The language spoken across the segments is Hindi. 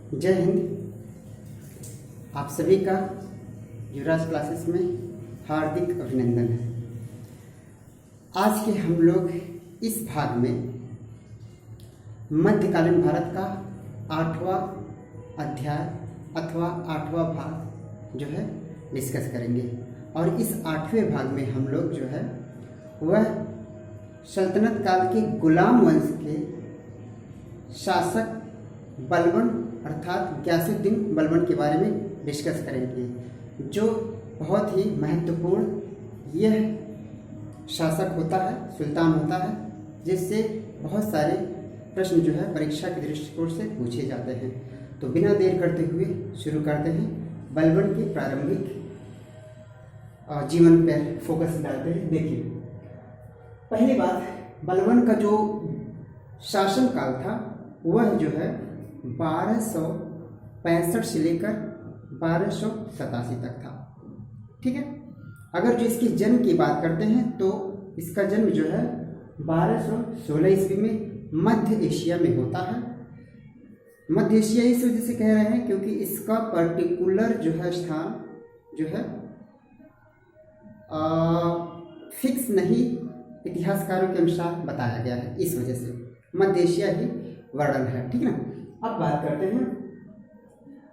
जय हिंद। आप सभी का युवराज क्लासेस में हार्दिक अभिनंदन है। आज के हम लोग इस भाग में मध्यकालीन भारत का 8वां अध्याय अथवा 8वां भाग जो है डिस्कस करेंगे। और इस 8वें भाग में हम लोग जो है वह सल्तनत काल के गुलाम वंश के शासक बलबन अर्थात गयासुद्दीन बलबन के बारे में डिस्कस करेंगे, जो बहुत ही महत्वपूर्ण यह शासक होता है, सुल्तान होता है, जिससे बहुत सारे प्रश्न जो है परीक्षा के दृष्टिकोण से पूछे जाते हैं। तो बिना देर करते हुए शुरू करते हैं। बलबन के प्रारंभिक जीवन पर फोकस डालते हैं। देखिए, पहली बात, बलबन का जो शासन काल था वह जो है 1265 से लेकर 1287 तक था। ठीक है। अगर जो इसके जन्म की बात करते हैं तो इसका जन्म जो है 1216 ईस्वी में मध्य एशिया में होता है। मध्य एशिया इस वजह से कह रहे हैं क्योंकि इसका पर्टिकुलर जो है स्थान जो है फिक्स नहीं इतिहासकारों के अनुसार बताया गया है, इस वजह से मध्य एशिया ही वर्णन है। ठीक है ना। अब बात करते हैं,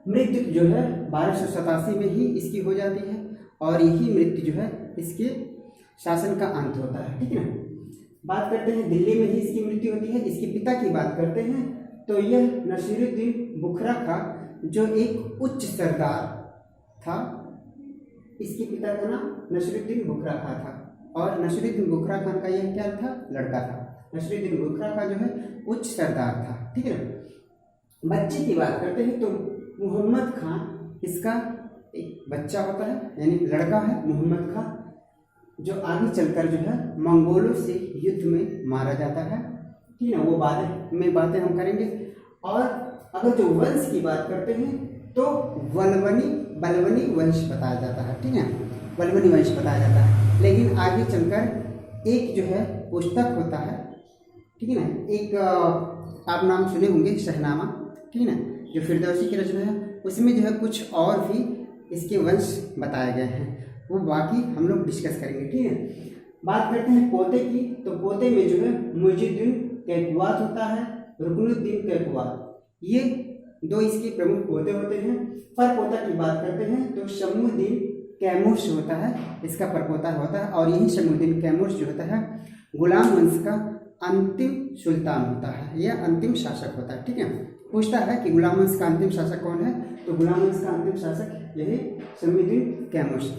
मृत्यु जो है 1287 में ही इसकी हो जाती है और यही मृत्यु जो है इसके शासन का अंत होता है। ठीक है ना। बात करते हैं, दिल्ली में ही इसकी मृत्यु होती है। इसके पिता की बात करते हैं तो यह नसीरुद्दीन बुखरा था, जो एक उच्च सरदार था। इसके पिता का नाम नसीरुद्दीन बुखरा खान था और नसीरुद्दीन बुखरा खान का यह क्या था, लड़का था। नसीरुद्दीन बुखरा का जो है उच्च सरदार था। ठीक है ना। बच्चे की बात करते हैं तो मोहम्मद खान इसका एक बच्चा होता है, यानी लड़का है मोहम्मद खान, जो आगे चलकर जो है मंगोलों से युद्ध में मारा जाता है। ठीक है ना। वो बाद में बातें हम करेंगे। और अगर जो वंश की बात करते हैं तो बलबनी वंश बताया जाता है। ठीक है। बलबनी वंश बताया जाता है, लेकिन आगे चलकर एक जो है पुस्तक होता है, ठीक है ना, एक आप नाम सुने होंगे शहनामा, ठीक है ना, जो फिरदौसी की रचना है, उसमें जो है कुछ और भी इसके वंश बताए गए हैं। वो बाकी हम लोग डिस्कस करेंगे। ठीक है। बात करते हैं पोते की, तो पोते में जो है मुइजुद्दीन कैकवात होता है, रुकनुद्दीन कैकवात, ये दो इसके प्रमुख पोते होते हैं। परपोता की बात करते हैं तो शमूद्दीन कैमूर्स होता है, इसका परपोता होता है। और यही शमूद्दीन कैमूर्स जो होता है गुलाम वंश का अंतिम सुल्तान होता है, यह अंतिम शासक होता है। ठीक है। पूछता है कि गुलाम वंश का अंतिम शासक कौन है, तो गुलाम वंश का अंतिम शासक यही शमूद्दीन कैमूर्स।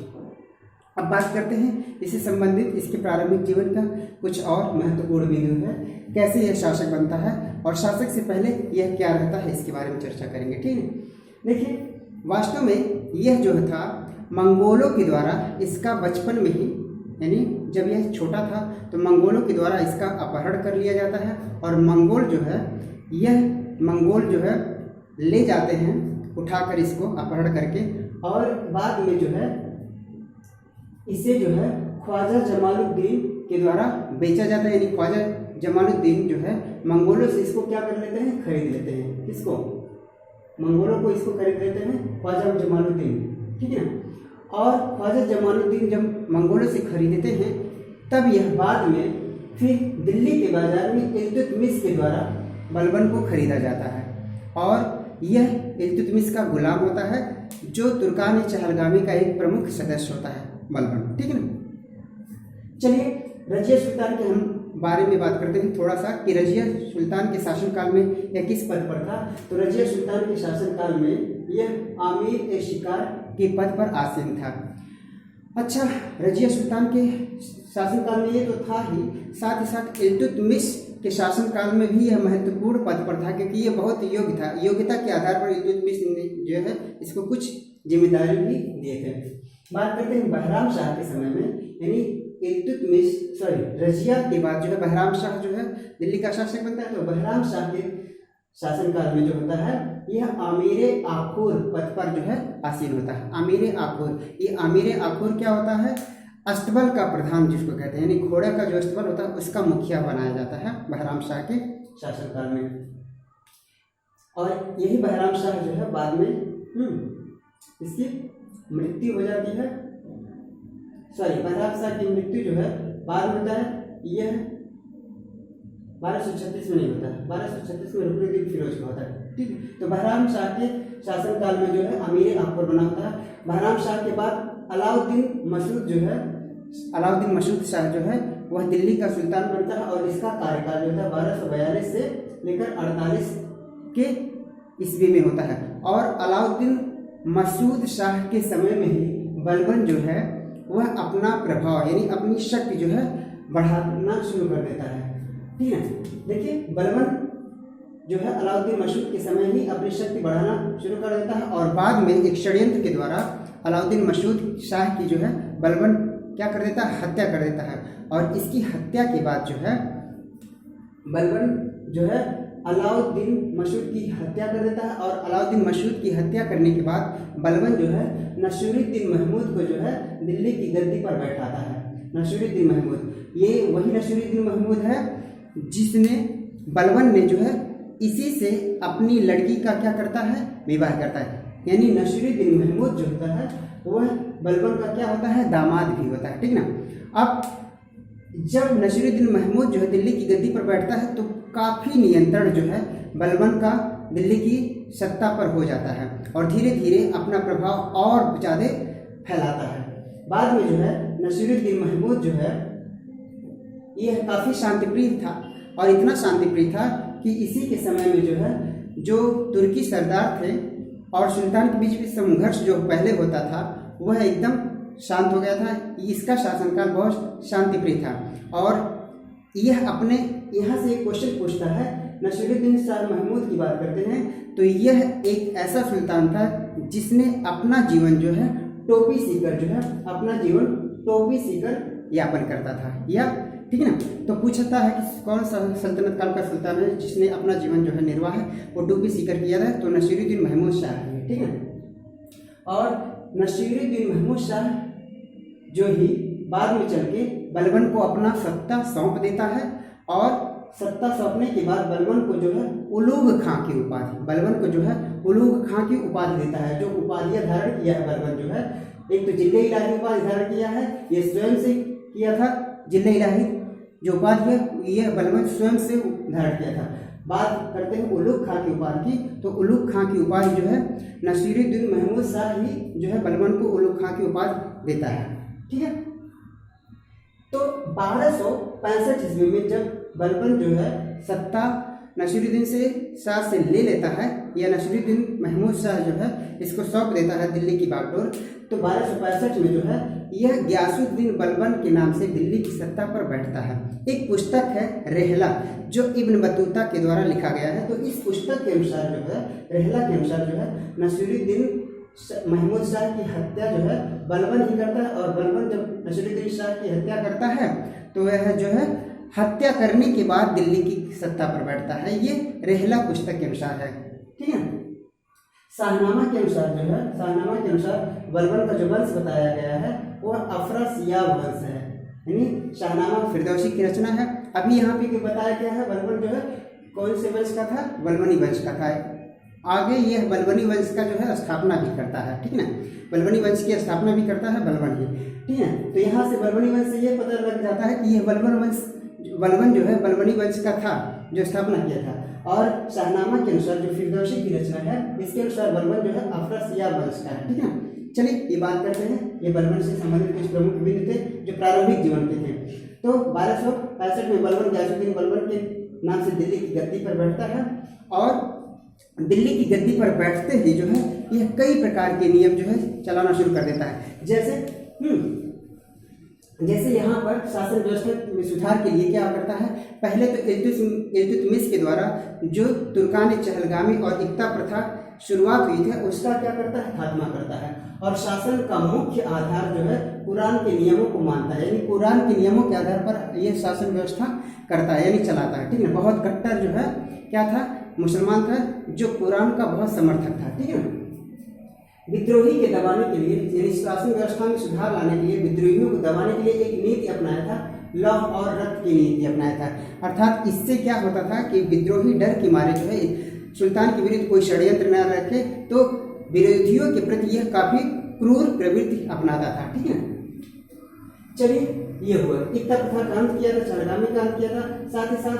अब बात करते हैं इससे संबंधित इसके प्रारंभिक जीवन का कुछ और महत्वपूर्ण बिंदु है, कैसे यह शासक बनता है और शासक से पहले यह क्या रहता है, इसके बारे में चर्चा करेंगे। ठीक है। देखिए, वास्तव में यह जो था मंगोलों के द्वारा इसका बचपन में ही, यानी जब यह छोटा था तो मंगोलों के द्वारा इसका अपहरण कर लिया जाता है और मंगोल जो है ले जाते हैं उठाकर इसको अपहरण करके, और बाद में जो है इसे जो है ख्वाजा जमालुद्दीन के द्वारा बेचा जाता है। यानी ख्वाजा जमालुद्दीन जो है मंगोलों से इसको क्या कर लेते हैं, खरीद लेते हैं। किसको? मंगोलों को इसको खरीद लेते हैं ख्वाजा जमालुद्दीन। ठीक है ना। और ख्वाजा जमालुद्दीन जब मंगोलों से खरीदते हैं तब यह बाद में फिर दिल्ली के बाजार में इल्तुतमिश के द्वारा बलबन को खरीदा जाता है और यह इल्तुतमिश का गुलाम होता है, जो तुर्कान चहलगामी का एक प्रमुख सदस्य होता है बलबन। ठीक है ना। चलिए, रजिया सुल्तान के हम बारे में बात करते हैं थोड़ा सा कि रजिया सुल्तान के शासनकाल में यह किस पद पर था। तो रजिया सुल्तान के शासनकाल में यह आमिर शिकार के पद पर आसीन था। अच्छा, रजिया सुल्तान के शासनकाल में ये तो था ही, साथ ही साथ इल्तुतमिश के शासनकाल में भी यह महत्वपूर्ण पद पर था, क्योंकि यह बहुत योग्य था। योग्यता के आधार पर इल्तुतमिश ने जो है इसको कुछ जिम्मेदारी भी दिए थे। बात करते हैं बहराम शाह के समय में, यानी रजिया के बाद जो है बहराम शाह जो है दिल्ली का शासक बनता है। तो बहराम शाह के शासनकाल में जो होता है यह आमीर आखुर पद पर जो है आसीन होता है। आमीर आखुर, ये आमीर आखुर क्या होता है, अस्तबल का प्रधान जिसको कहते हैं, यानी घोड़े का जो अस्तबल होता है उसका मुखिया बनाया जाता है बहराम शाह के शासनकाल में। और यही बहराम शाह जो है बाद में इसकी मृत्यु हो जाती है। सॉरी, बहराम शाह की मृत्यु जो है बाद में होता है, यह 1236 में नहीं होता है, 1236 में रुकनुद्दीन फिरोज का होता है। ठीक है, तो बहराम शाह के शासनकाल में जो है अमीर अकबर बना होता है। बहराम शाह के बाद अलाउद्दीन मसूद जो है, अलाउद्दीन मसूद शाह जो है वह दिल्ली का सुल्तान बनता है और इसका कार्यकाल जो है 1242 से लेकर 48 के ईस्वी में होता है। और अलाउद्दीन मसूद शाह के समय में ही बलबन जो है वह अपना प्रभाव यानी अपनी शक्ति जो है बढ़ाना शुरू कर देता है। ठीक है, देखिए बलबन जो है अलाउद्दीन मसूद के समय ही अपनी शक्ति बढ़ाना शुरू कर देता है और बाद में एक षड्यंत्र के द्वारा अलाउद्दीन मसूद शाह की जो है बलबन क्या कर देता है, हत्या कर देता है। और इसकी हत्या के बाद जो है बलबन जो है अलाउद्दीन मसूद की हत्या कर देता है और अलाउद्दीन मसूद की हत्या करने के बाद बलबन जो है नसीरुद्दीन महमूद को जो है दिल्ली की गद्दी पर बैठाता है। नसीरुद्दीन महमूद, ये वही नसीरुद्दीन महमूद है जिसने बलबन ने जो है इसी से अपनी लड़की का क्या करता है, विवाह करता है। यानी नसीरुद्दीन महमूद जो होता है वह बलबन का क्या होता है, दामाद भी होता है। ठीक ना। अब जब नसीरुद्दीन महमूद जो है दिल्ली की गद्दी पर बैठता है तो काफ़ी नियंत्रण जो है बलबन का दिल्ली की सत्ता पर हो जाता है और धीरे धीरे अपना प्रभाव और ज़्यादा फैलाता है। बाद में जो है नसीरुद्दीन महमूद जो है यह काफ़ी शांतिप्रिय था और इतना शांतिप्रिय था कि इसी के समय में जो है जो तुर्की सरदार थे और सुल्तान के बीच में संघर्ष जो पहले होता था वह एकदम शांत हो गया था। इसका शासनकाल बहुत शांतिप्रिय था और यह अपने यहाँ से एक क्वेश्चन पूछता है, नसीरुद्दीन शाह महमूद की बात करते हैं तो यह एक ऐसा सुल्तान था जिसने अपना जीवन जो है टोपी सीकर जो है अपना जीवन टोपी सीकर यापन करता था। या ठीक है ना। तो पूछता है कि कौन सा सल्तनत काल का सुल्तान है जिसने अपना जीवन जो है निर्वाह है वो टोपी सीकर किया था, तो नसीरुद्दीन महमूद शाह है। ठीक है। और नसीरुद्दीन महमूद शाह जो ही बाद में चल के बलबन को अपना सत्ता सौंप देता है और सत्ता सौंपने के बाद बलबन को जो है उलूग खां की उपाधि, बलबन को जो है उलूग खां की उपाधि देता है। जो उपाधियाँ धारण किया है बलबन जो है, एक तो जिले इलाही उपाधि धारण किया है, ये स्वयं से किया था। जिले इलाही जो उपाधि है यह बलबन स्वयं से धारण किया था। बात करते हैं उलूग खां की उपाधि की, तो उलूग खां की उपाधि जो है नसीरुद्दीन महमूद शाह ही जो है बलबन को उलूग खां की उपाधि देता है। ठीक है। तो 1265 ईस्वी में जब बलबन जो है सत्ता नसीरुद्दीन शाह से ले लेता है या नसीरुद्दीन महमूद शाह जो है इसको सौंप देता है दिल्ली की बागडोर, तो 1265 में जो है यह गयासुद्दीन बलबन के नाम से दिल्ली की सत्ता पर बैठता है। एक पुस्तक है रेहला जो इब्न बतूता के द्वारा लिखा गया है। तो इस पुस्तक के अनुसार जो है, रेहला के अनुसार जो है नसीरुद्दीन महमूद शाह की हत्या जो है बलबन ही करता है और बलबन जब नसीरुद्दीन शाह की हत्या करता है तो वह जो है हत्या करने के बाद दिल्ली की सत्ता पर बैठता है। ये रेहला पुस्तक के अनुसार है। ठीक है। शाहनामा के अनुसार जो है, शाहनामा के अनुसार बलबन का जो वंश बताया गया है वह अफरासियाब वंश है। यानी शाहनामा फिरदौसी की रचना है। अभी यहाँ पे बताया गया है बलबन जो है कौन से वंश का था, बलबनी वंश का था। आगे यह बलबनी वंश का जो है स्थापना भी करता है। ठीक ना। बलबनी वंश की स्थापना भी करता है बलबन ही। ठीक है। तो यहाँ से बलबनी वंश से यह पता लग जाता है कि यह बलबन जो है बलबनी वंश का था जो स्थापना किया था। और शाहनामा के अनुसार जो फिरदौसी की रचना है इसके अनुसार बलबन जो है अफरासियाब वंश का है। ठीक है। चलिए ये बात करते हैं, ये बलबन से संबंधित कुछ प्रमुख बिंदु थे जो प्रारंभिक जीवन के थे। तो 1265 में बलबन गयासुद्दीन बलबन के नाम से दिल्ली की गद्दी पर बैठता है और दिल्ली की गद्दी पर बैठते ही जो है यह कई प्रकार के नियम जो है चलाना शुरू कर देता है। जैसे यहाँ पर शासन व्यवस्था में सुधार के लिए क्या करता है, पहले तो इल्तुतमिश के द्वारा जो तुर्कान चहलगामी और इक्ता प्रथा शुरुआत हुई थी उसका क्या करता है, खात्मा करता है और शासन का मुख्य आधार जो है कुरान के नियमों को मानता है। यानी कुरान के नियमों के आधार पर यह शासन व्यवस्था करता है यानी चलाता है। ठीक है। बहुत कट्टर जो है क्या था, मुसलमान था जो कुरान का बहुत समर्थक था। ठीक है। विद्रोही के दबाने के लिए यानी शासन व्यवस्था में सुधार लाने के लिए विद्रोहियों को दबाने के लिए एक नीति अपनाया था, लौह और रक्त की नीति अपनाया था। अर्थात इससे क्या होता था कि विद्रोही डर के मारे जो है सुल्तान के विरुद्ध कोई षड्यंत्र न रखे, तो विरोधियों के प्रति यह काफी क्रूर प्रवृत्ति अपनाता था। ठीक है, चलिए ये हुआ इक्ता प्रथा का अंत किया था, चरगामी का अंत किया था, साथ ही साथ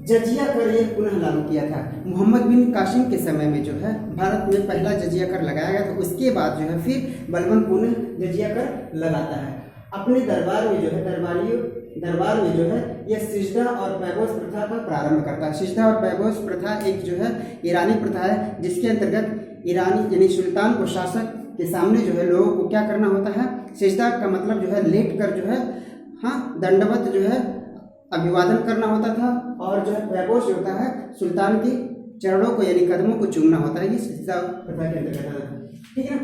जजिया कर यह पुनः लागू किया था। मोहम्मद बिन कासिम के समय में जो है भारत में पहला जजिया कर लगाया गया था। उसके बाद जो है फिर बलबन पुनः जजिया कर लगाता है। अपने दरबार में जो है दरबार में जो है यह सिजदा और पैबोस प्रथा का प्रारंभ करता है। सिजदा और पैबोस प्रथा एक जो है ईरानी प्रथा है, जिसके अंतर्गत ईरानी यानी सुल्तान को शासक के सामने जो है लोगों को क्या करना होता है, सिजदा का मतलब जो है लेट कर जो है दंडवत जो है अभिवादन करना होता था, और जो है पैबोस होता है सुल्तान के चरणों को यानी कदमों को चूमना होता है। ये सिजदा प्रथा के अंतर्गत है। ठीक है,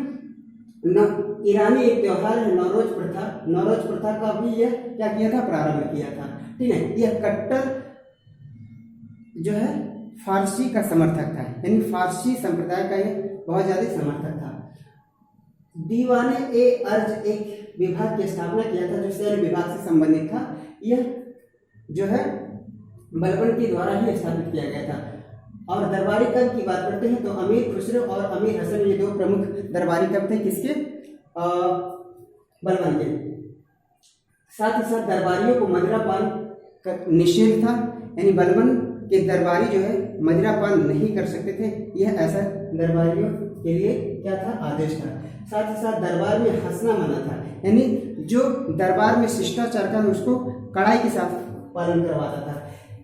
ईरानी एक त्यौहार है नौरोज प्रथा। नौरोज प्रथा का भी यह क्या किया था, प्रारंभ किया था। ठीक है, यह कट्टर जो है फारसी का समर्थक था, यानी फारसी संप्रदाय का यह बहुत ज्यादा समर्थक था। दीवाने ए अर्ज एक विभाग की स्थापना किया था जो सैन्य विभाग से संबंधित था। यह जो है बलबन के द्वारा ही स्थापित किया गया था। और दरबारी कवि की बात करते हैं तो अमीर खुसरो और अमीर हसन ये दो प्रमुख दरबारी कवि थे, किसके, बलबन के। साथ ही साथ दरबारियों को मदिरापान का निषेध था, यानी बलबन के दरबारी जो है मदिरापान नहीं कर सकते थे। यह ऐसा दरबारियों के लिए क्या था, आदेश था। साथ ही साथ दरबार में हंसना मना था, यानी जो दरबार में शिष्टाचार का उसको कड़ाई के साथ पालन करवाता था।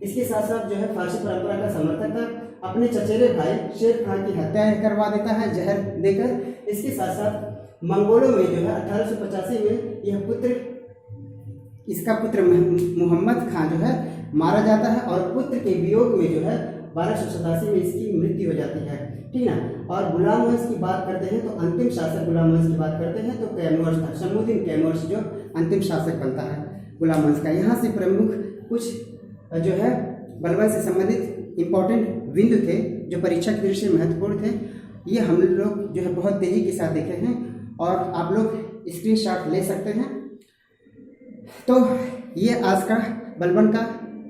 इसके साथ साथ जो है फारसी परंपरा का समर्थक था। अपने चचेरे भाई शेर खान की हत्या करवा देता है जहर देकर। इसके साथ साथ मंगोलों में जो है 1885 में यह इसका पुत्र मोहम्मद खान जो है मारा जाता है, और पुत्र के वियोग में जो है 1287 में इसकी मृत्यु हो जाती है। ठीक है, और गुलाम वंश की बात करते हैं तो अंतिम शासक गुलाम वंश की बात करते हैं तो कैमूर था, शमूद्दीन कैमूर जो अंतिम शासक बनता है गुलाम वंश का। यहाँ से प्रमुख कुछ जो है बलबन से संबंधित इम्पोर्टेंट बिंदु थे जो परीक्षा की दृष्टि से महत्वपूर्ण थे। ये हम लोग जो है बहुत तेजी के साथ देखे हैं, और आप लोग स्क्रीनशॉट ले सकते हैं। तो ये आज का बलबन का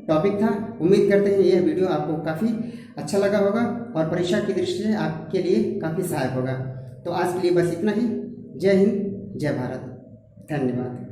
टॉपिक था। उम्मीद करते हैं यह वीडियो आपको काफ़ी अच्छा लगा होगा और परीक्षा की दृष्टि से आपके लिए काफ़ी सहायक होगा। तो आज के लिए बस इतना ही। जय हिंद, जय भारत, धन्यवाद।